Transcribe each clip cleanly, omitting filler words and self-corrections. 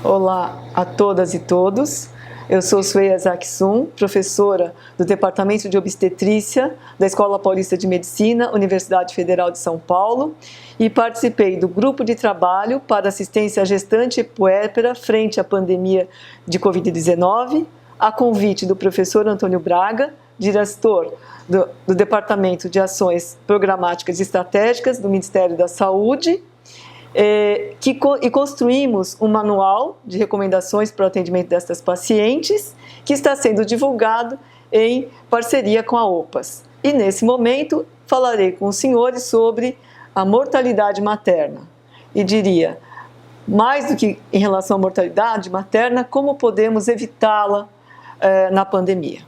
Olá a todas e todos. Eu sou Sueia Zaksum, professora do Departamento de Obstetrícia da Escola Paulista de Medicina, Universidade Federal de São Paulo, e participei do grupo de trabalho para assistência à gestante e puérpera frente à pandemia de Covid-19, a convite do professor Antônio Braga, diretor do Departamento de Ações Programáticas e Estratégicas do Ministério da Saúde, e construímos um manual de recomendações para o atendimento destas pacientes, que está sendo divulgado em parceria com a OPAS. E nesse momento falarei com os senhores sobre a mortalidade materna. E diria, mais do que em relação à mortalidade materna, como podemos evitá-la na pandemia.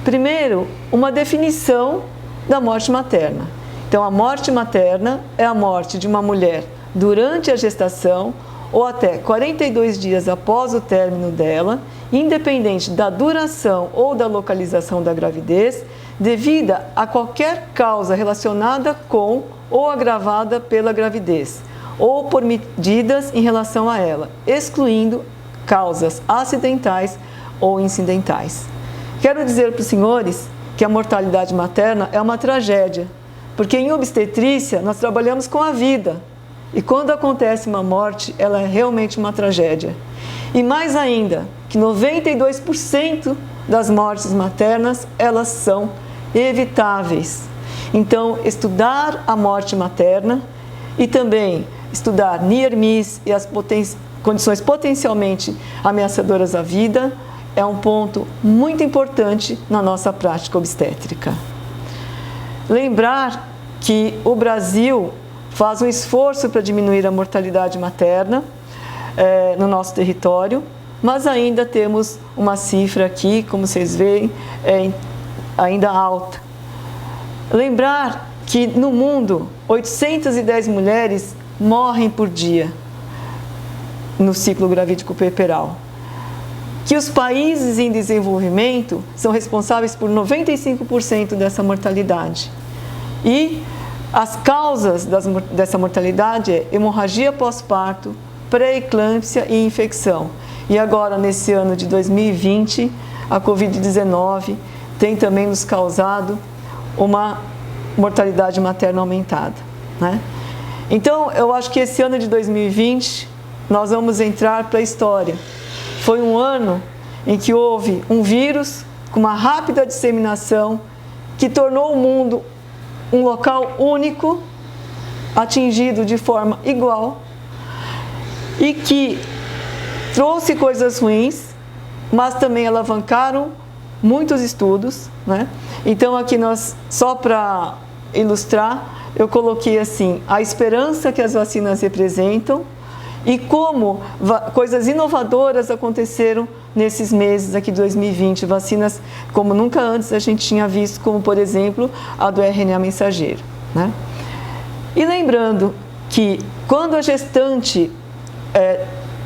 Primeiro, uma definição da morte materna. Então, a morte materna é a morte de uma mulher durante a gestação ou até 42 dias após o término dela, independente da duração ou da localização da gravidez, devida a qualquer causa relacionada com ou agravada pela gravidez, ou por medidas em relação a ela, excluindo causas acidentais ou incidentais. Quero dizer para os senhores que a mortalidade materna é uma tragédia, porque em obstetrícia nós trabalhamos com a vida, e quando acontece uma morte, ela é realmente uma tragédia. E mais ainda, que 92% das mortes maternas, elas são evitáveis. Então, estudar a morte materna e também estudar NIR-MIS e as condições potencialmente ameaçadoras à vida é um ponto muito importante na nossa prática obstétrica. Lembrar que o Brasil faz um esforço para diminuir a mortalidade materna no nosso território, mas ainda temos uma cifra aqui, como vocês veem, ainda alta. Lembrar que no mundo 810 mulheres morrem por dia no ciclo gravídico puerperal, que os países em desenvolvimento são responsáveis por 95% dessa mortalidade. E as causas dessa mortalidade é hemorragia pós-parto, pré-eclâmpsia e infecção. E agora, nesse ano de 2020, a Covid-19 tem também nos causado uma mortalidade materna aumentada, né? Então, eu acho que esse ano de 2020, nós vamos entrar para a história. Foi um ano em que houve um vírus com uma rápida disseminação que tornou o mundo um local único, atingido de forma igual, e que trouxe coisas ruins, mas também alavancaram muitos estudos, né? Então aqui só para ilustrar, eu coloquei assim, a esperança que as vacinas representam e como coisas inovadoras aconteceram nesses meses aqui de 2020, vacinas como nunca antes a gente tinha visto, como por exemplo a do RNA mensageiro, né? E lembrando que quando a gestante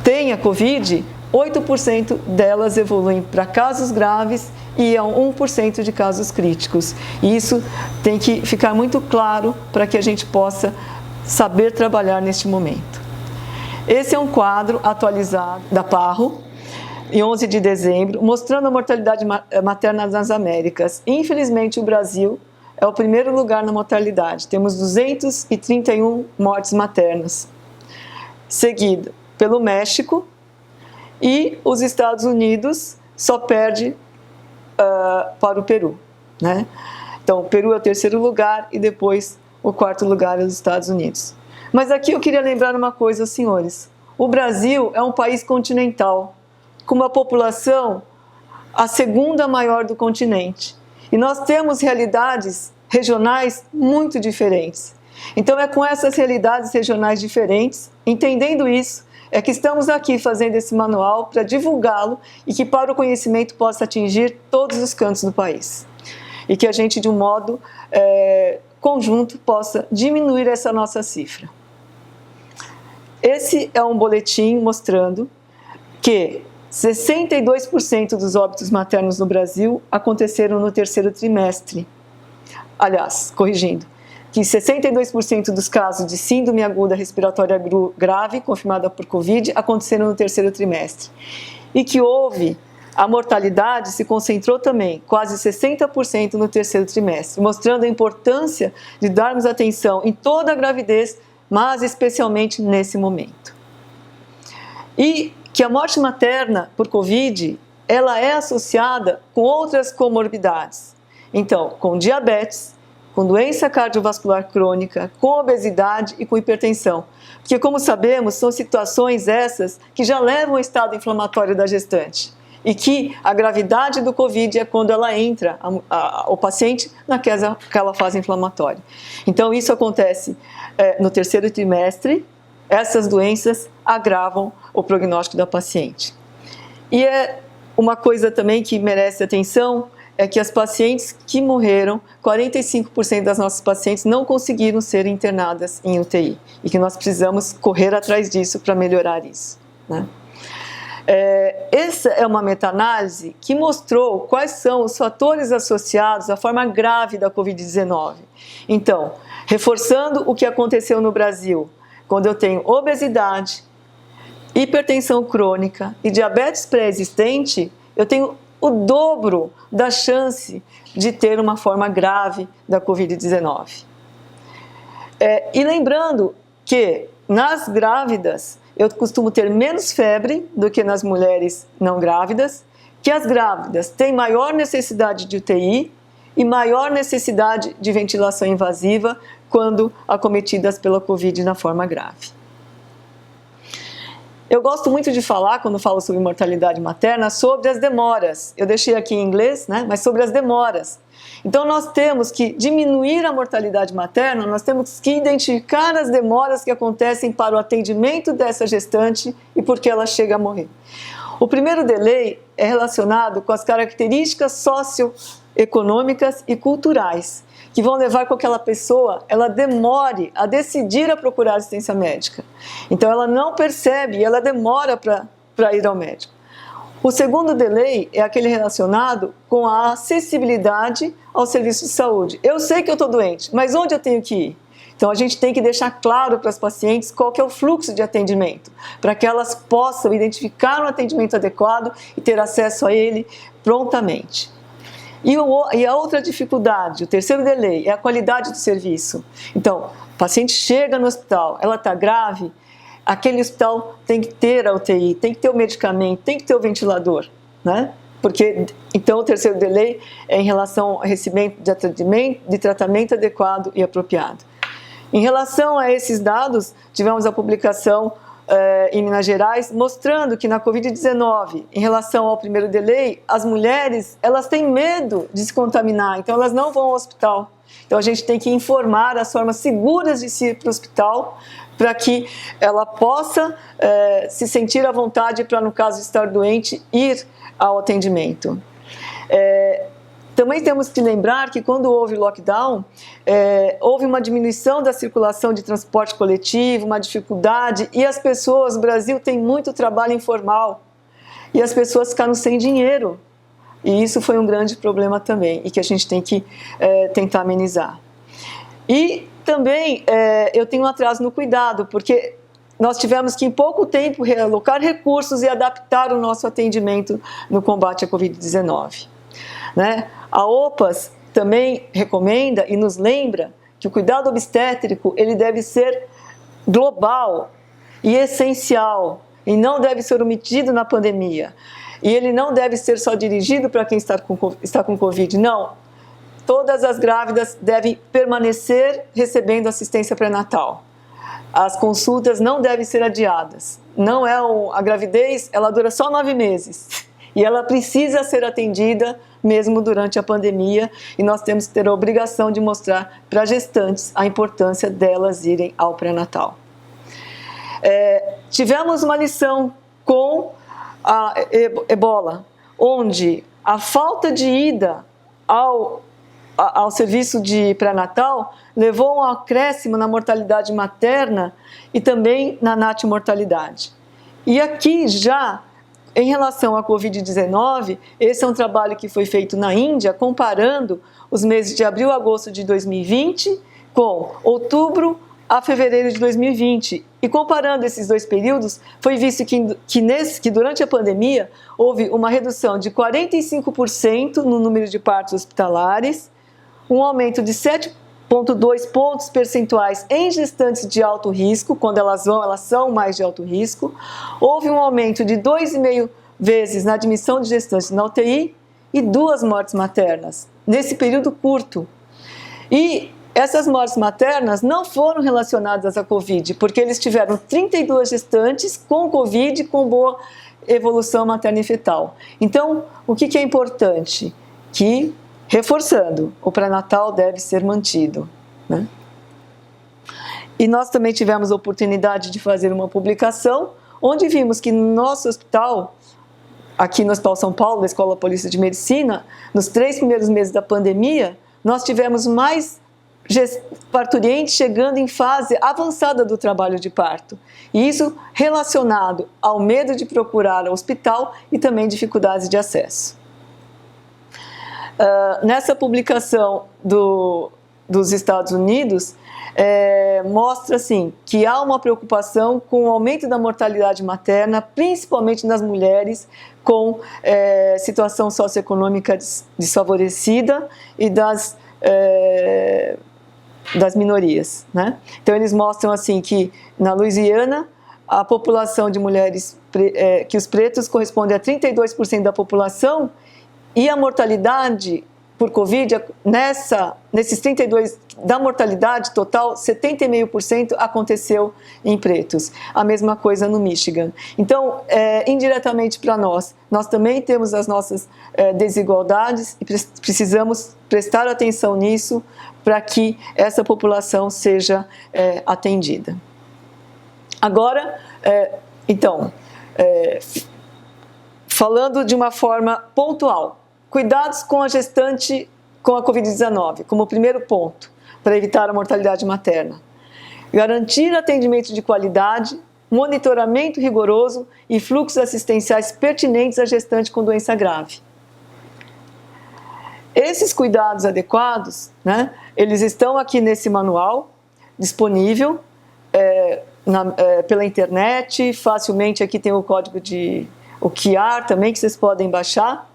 tem a Covid, 8% delas evoluem para casos graves e a 1% de casos críticos. E isso tem que ficar muito claro para que a gente possa saber trabalhar neste momento. Esse é um quadro atualizado da PAHO, em 11 de dezembro, mostrando a mortalidade materna nas Américas. Infelizmente, o Brasil é o primeiro lugar na mortalidade. Temos 231 mortes maternas, seguido pelo México, e os Estados Unidos só perde para o Peru, né? Então, o Peru é o terceiro lugar e depois o quarto lugar é os Estados Unidos. Mas aqui eu queria lembrar uma coisa, senhores. O Brasil é um país continental, com uma população a segunda maior do continente. E nós temos realidades regionais muito diferentes. Então é com essas realidades regionais diferentes, entendendo isso, é que estamos aqui fazendo esse manual para divulgá-lo e que para o conhecimento possa atingir todos os cantos do país. E que a gente, de um modo conjunto, possa diminuir essa nossa cifra. Esse é um boletim mostrando que 62% dos óbitos maternos no Brasil aconteceram no terceiro trimestre. Aliás, corrigindo, que 62% dos casos de síndrome aguda respiratória grave confirmada por Covid aconteceram no terceiro trimestre. E que a mortalidade se concentrou também, quase 60% no terceiro trimestre, mostrando a importância de darmos atenção em toda a gravidez, mas especialmente nesse momento. E que a morte materna por Covid, ela é associada com outras comorbidades. Então, com diabetes, com doença cardiovascular crônica, com obesidade e com hipertensão. Porque, como sabemos, são situações essas que já levam ao estado inflamatório da gestante. E que a gravidade do Covid é quando ela entra, o paciente, naquela fase inflamatória. Então, isso acontece no terceiro trimestre, essas doenças agravam o prognóstico da paciente. E uma coisa também que merece atenção é que as pacientes que morreram, 45% das nossas pacientes não conseguiram ser internadas em UTI. E que nós precisamos correr atrás disso para melhorar isso, né? Essa é uma meta-análise que mostrou quais são os fatores associados à forma grave da Covid-19. Então, reforçando o que aconteceu no Brasil, quando eu tenho obesidade, hipertensão crônica e diabetes pré-existente, eu tenho o dobro da chance de ter uma forma grave da Covid-19. E lembrando que nas grávidas, eu costumo ter menos febre do que nas mulheres não grávidas, que as grávidas têm maior necessidade de UTI e maior necessidade de ventilação invasiva quando acometidas pela Covid na forma grave. Eu gosto muito de falar, quando falo sobre mortalidade materna, sobre as demoras. Eu deixei aqui em inglês, né? Mas sobre as demoras. Então, nós temos que diminuir a mortalidade materna, nós temos que identificar as demoras que acontecem para o atendimento dessa gestante e por que ela chega a morrer. O primeiro delay é relacionado com as características socioeconômicas e culturais, que vão levar com que aquela pessoa, ela demore a decidir a procurar assistência médica. Então, ela não percebe e ela demora para ir ao médico. O segundo delay é aquele relacionado com a acessibilidade ao serviço de saúde. Eu sei que eu estou doente, mas onde eu tenho que ir? Então, a gente tem que deixar claro para as pacientes qual que é o fluxo de atendimento, para que elas possam identificar um atendimento adequado e ter acesso a ele prontamente. E a outra dificuldade, o terceiro delay, é a qualidade do serviço. Então, o paciente chega no hospital, ela está grave, aquele hospital tem que ter a UTI, tem que ter o medicamento, tem que ter o ventilador, né? Porque, então, o terceiro delay é em relação ao recebimento de tratamento adequado e apropriado. Em relação a esses dados, tivemos a publicação em Minas Gerais, mostrando que na Covid-19, em relação ao primeiro delay, as mulheres, elas têm medo de se contaminar, então elas não vão ao hospital. Então a gente tem que informar as formas seguras de ir para o hospital, para que ela possa se sentir à vontade para, no caso de estar doente, ir ao atendimento. Também temos que lembrar que quando houve lockdown, houve uma diminuição da circulação de transporte coletivo, uma dificuldade, e as pessoas, o Brasil tem muito trabalho informal, e as pessoas ficaram sem dinheiro. E isso foi um grande problema também, e que a gente tem que tentar amenizar. E também eu tenho um atraso no cuidado, porque nós tivemos que em pouco tempo realocar recursos e adaptar o nosso atendimento no combate à Covid-19. Né? A OPAS também recomenda e nos lembra que o cuidado obstétrico ele deve ser global e essencial e não deve ser omitido na pandemia. E ele não deve ser só dirigido para quem está com Covid, não. Todas as grávidas devem permanecer recebendo assistência pré-natal. As consultas não devem ser adiadas. Não a gravidez, ela dura só 9 meses. E ela precisa ser atendida mesmo durante a pandemia, e nós temos que ter a obrigação de mostrar para gestantes a importância delas irem ao pré-natal. Tivemos uma lição com a ebola, onde a falta de ida ao serviço de pré-natal levou a um acréscimo na mortalidade materna e também na natimortalidade. E aqui já, em relação à Covid-19, esse é um trabalho que foi feito na Índia, comparando os meses de abril a agosto de 2020 com outubro a fevereiro de 2020. E comparando esses dois períodos, foi visto que durante a pandemia houve uma redução de 45% no número de partos hospitalares, um aumento de 7,2 pontos percentuais em gestantes de alto risco, quando elas são mais de alto risco, houve um aumento de 2,5 vezes na admissão de gestantes na UTI e 2 mortes maternas, nesse período curto. E essas mortes maternas não foram relacionadas à Covid, porque eles tiveram 32 gestantes com Covid com boa evolução materna e fetal. Então, o que é importante? Que, reforçando, o pré-natal deve ser mantido, né? E nós também tivemos a oportunidade de fazer uma publicação, onde vimos que no nosso hospital, aqui no Hospital São Paulo, da Escola Paulista de Medicina, nos 3 primeiros meses da pandemia, nós tivemos mais parturientes chegando em fase avançada do trabalho de parto. E isso relacionado ao medo de procurar o hospital e também dificuldades de acesso. Nessa publicação dos Estados Unidos, mostra assim, que há uma preocupação com o aumento da mortalidade materna, principalmente nas mulheres com situação socioeconômica desfavorecida e das minorias, né? Então eles mostram assim que na Louisiana a população de mulheres, que os pretos corresponde a 32% da população, e a mortalidade por Covid, nesses 32% da mortalidade total, 70,5% aconteceu em pretos. A mesma coisa no Michigan. Então, indiretamente para nós também temos as nossas desigualdades e precisamos prestar atenção nisso para que essa população seja atendida. Agora, falando de uma forma pontual, cuidados com a gestante com a Covid-19, como primeiro ponto, para evitar a mortalidade materna. Garantir atendimento de qualidade, monitoramento rigoroso e fluxos assistenciais pertinentes à gestante com doença grave. Esses cuidados adequados, né, eles estão aqui nesse manual, disponível pela internet, facilmente aqui tem o código o QR também, que vocês podem baixar.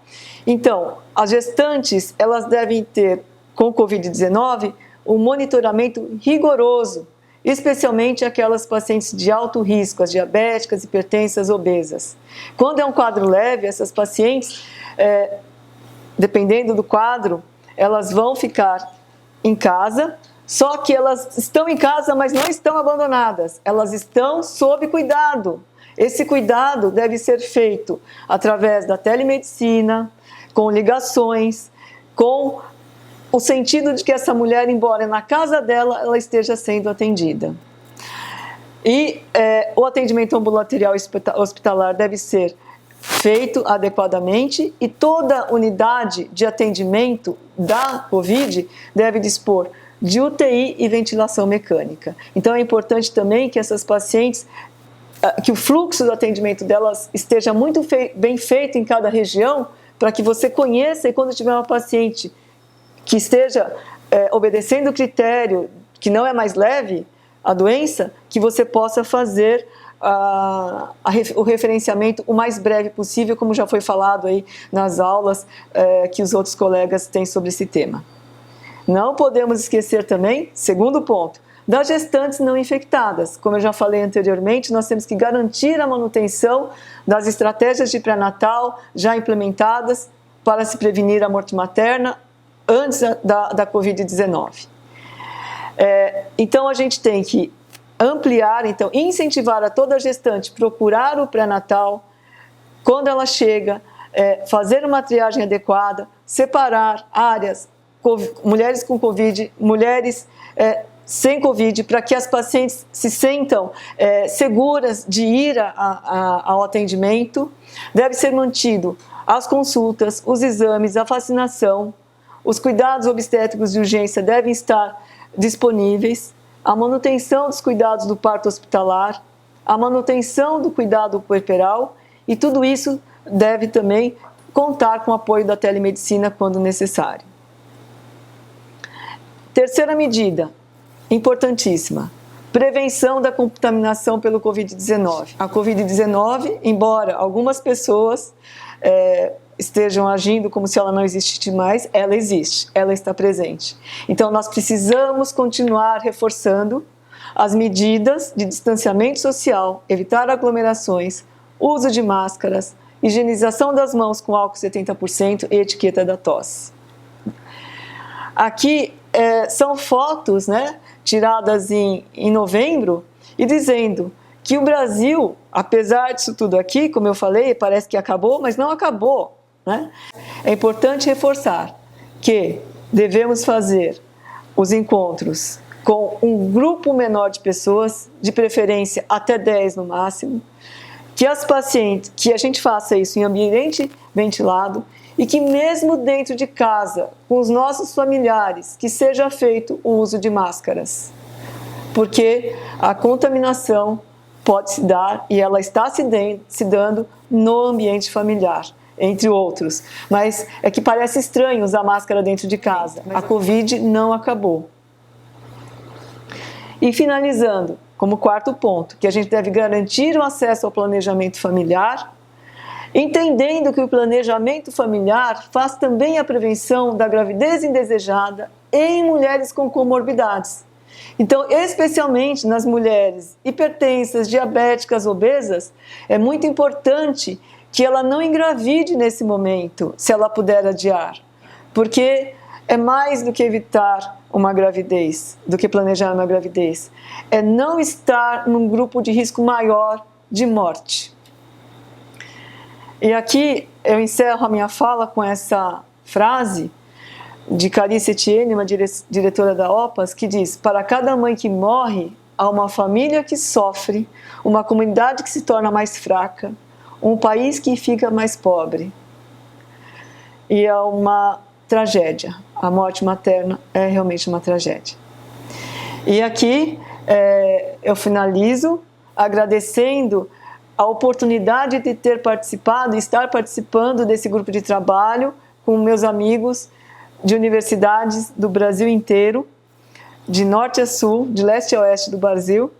Então, as gestantes, elas devem ter, com Covid-19, um monitoramento rigoroso, especialmente aquelas pacientes de alto risco, as diabéticas, hipertensas, obesas. Quando é um quadro leve, essas pacientes, dependendo do quadro, elas vão ficar em casa, só que elas estão em casa, mas não estão abandonadas, elas estão sob cuidado. Esse cuidado deve ser feito através da telemedicina, com ligações, com o sentido de que essa mulher, embora na casa dela, ela esteja sendo atendida. E o atendimento ambulatorial hospitalar deve ser feito adequadamente e toda unidade de atendimento da Covid deve dispor de UTI e ventilação mecânica. Então é importante também que essas pacientes, que o fluxo do atendimento delas esteja muito bem feito em cada região, para que você conheça, e quando tiver uma paciente que esteja obedecendo o critério, que não é mais leve a doença, que você possa fazer o referenciamento o mais breve possível, como já foi falado aí nas aulas que os outros colegas têm sobre esse tema. Não podemos esquecer também, segundo ponto, das gestantes não infectadas. Como eu já falei anteriormente, nós temos que garantir a manutenção das estratégias de pré-natal já implementadas para se prevenir a morte materna antes da Covid-19. Então, a gente tem que ampliar, incentivar a toda gestante procurar o pré-natal quando ela chega, fazer uma triagem adequada, separar áreas, mulheres com Covid, mulheres sem Covid, para que as pacientes se sentam seguras de ir ao atendimento. Deve ser mantido as consultas, os exames, a vacinação, os cuidados obstétricos de urgência devem estar disponíveis, a manutenção dos cuidados do parto hospitalar, a manutenção do cuidado puerperal, e tudo isso deve também contar com o apoio da telemedicina quando necessário. Terceira medida, importantíssima. Prevenção da contaminação pelo Covid-19. A Covid-19, embora algumas pessoas estejam agindo como se ela não existisse mais, ela existe, ela está presente. Então, nós precisamos continuar reforçando as medidas de distanciamento social, evitar aglomerações, uso de máscaras, higienização das mãos com álcool 70% e etiqueta da tosse. Aqui são fotos, né, tiradas em novembro e dizendo que o Brasil, apesar disso tudo aqui, como eu falei, parece que acabou, mas não acabou, né? É importante reforçar que devemos fazer os encontros com um grupo menor de pessoas, de preferência até 10 no máximo, que a gente faça isso em ambiente ventilado e que mesmo dentro de casa, com os nossos familiares, que seja feito o uso de máscaras, porque a contaminação pode se dar e ela está se dando no ambiente familiar, entre outros. Mas é que parece estranho usar máscara dentro de casa. A Covid não acabou. E finalizando, como quarto ponto, que a gente deve garantir o acesso ao planejamento familiar, entendendo que o planejamento familiar faz também a prevenção da gravidez indesejada em mulheres com comorbidades. Então, especialmente nas mulheres hipertensas, diabéticas, obesas, é muito importante que ela não engravide nesse momento, se ela puder adiar, porque é mais do que evitar uma gravidez, do que planejar uma gravidez. É não estar num grupo de risco maior de morte. E aqui eu encerro a minha fala com essa frase de Clarice Etienne, uma diretora da OPAS, que diz: para cada mãe que morre, há uma família que sofre, uma comunidade que se torna mais fraca, um país que fica mais pobre. E é uma tragédia. A morte materna é realmente uma tragédia. E aqui eu finalizo agradecendo a oportunidade de ter participado, estar participando desse grupo de trabalho com meus amigos de universidades do Brasil inteiro, de norte a sul, de leste a oeste do Brasil,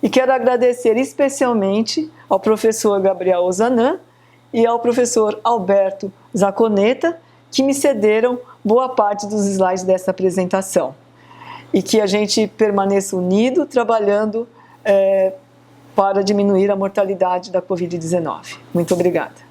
e quero agradecer especialmente ao professor Gabriel Ozanam e ao professor Alberto Zaconeta, que me cederam boa parte dos slides dessa apresentação. E que a gente permaneça unido, trabalhando para diminuir a mortalidade da Covid-19. Muito obrigada.